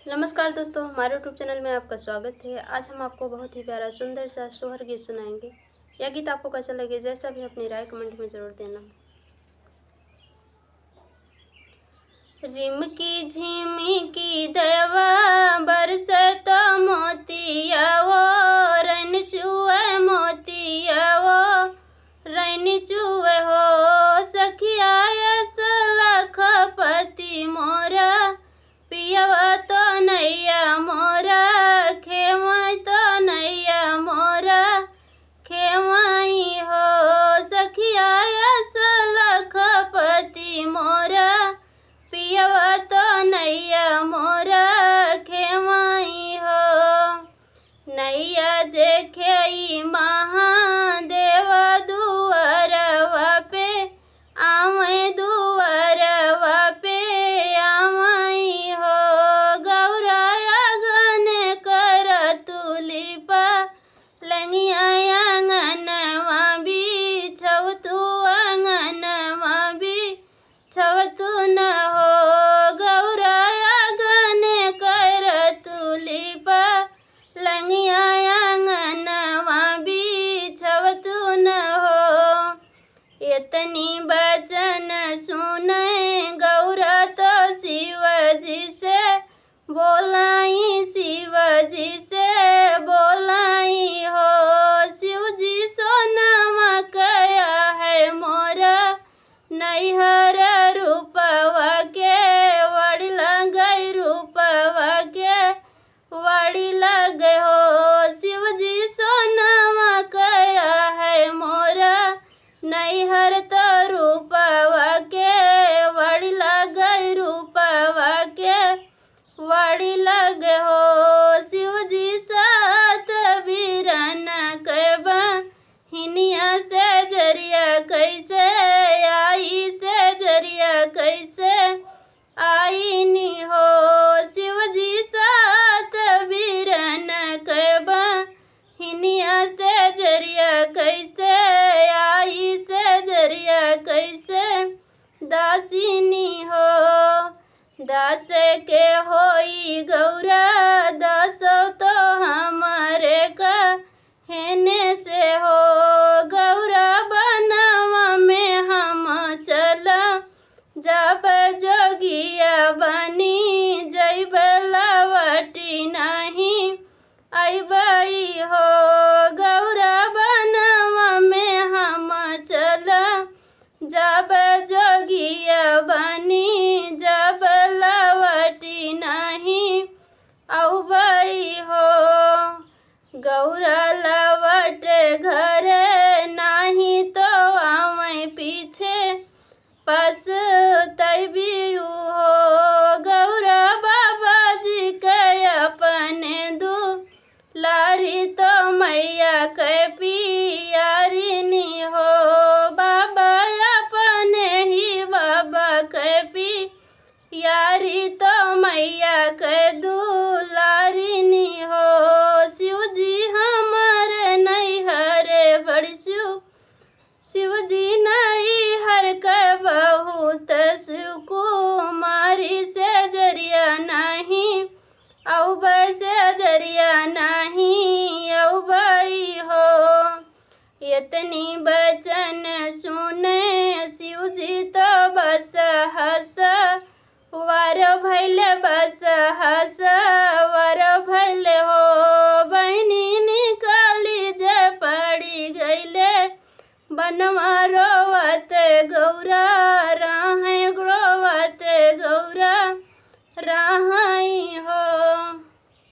नमस्कार दोस्तों, हमारे यूट्यूब चैनल में आपका स्वागत है। आज हम आपको बहुत ही प्यारा सुंदर सा सोहर गीत सुनाएंगे। यह गीत आपको कैसा लगे, जैसा भी अपनी राय कमेंट में ज़रूर देना। रिम की झिमी की दवा बरसत मोतिया वो रैन चुए मोतिया वो रैन चुए हो सखिया यस लखपति मोरा पियवा तो नैया मोरा खेमई तो नैया मोरा खेमई हो सखिया यस लखपति मोरा पियवा तो नैया मोरा खेमई हो। नैया जे खेई महादेव दुआरवा पे आवे दुआरवा पे आमई हो गौराया गन कर तुलिपा लंगिया आंगनवा भी छव तू आंगनवा भी छव तू न हो गौराया गन कर तुलिपा लंगिया आंगनवा भी छव तू न हो। इतनी बचन सुने गौरा तो शिवजी से बोलाई शिवजी से बोलाई हो शिवजी सोनमा कया है मोरा नैहर रूपवा के वड़ी लगई रूपवा के वड़ी लगे हो शिवजी सोनमा कया है मोरा नैहर तो रूपवा के वड़ी लगई रूपवा के वड़ी लगे हो शिवजी सात बीरन कैबा हिनिया से जरिया कैसे आई से जरिया कैसे आई नी हो शिवजी सात बीरन कैबा हिनिया से जरिया कैसे आई से जरिया कैसे दासिनी हो दास के होई गौरा दासो तो हमारे का हेने से हो गौरा बनवा में हम चला जब जोगिया बनी जैब लवटी नहीं अबई हो गौरा बनवा में हम चला जब जोगिया बनी जब लवटी नहीं अबई हो गौरा लवट घर नहीं तो आवे पीछे पस तैबी हो गौरा बाबा जी के अपने दू लारी तो मैया के पियारी नी हो बाबा अपने ही बाबा के पियारी तो मैया के दुलारी नी हो शिवजी हमारे नैहरे बड़ी शिवजी नैहर के बहुत सुकुमारी से जरिया नहीं औब से जरिया नहीं औबई हो। इतनी बचन सुने शिवजी तो बस हस वर भैल बस हस वर भैल हो बहनी निकाली जे पड़ी गईले बनवा रो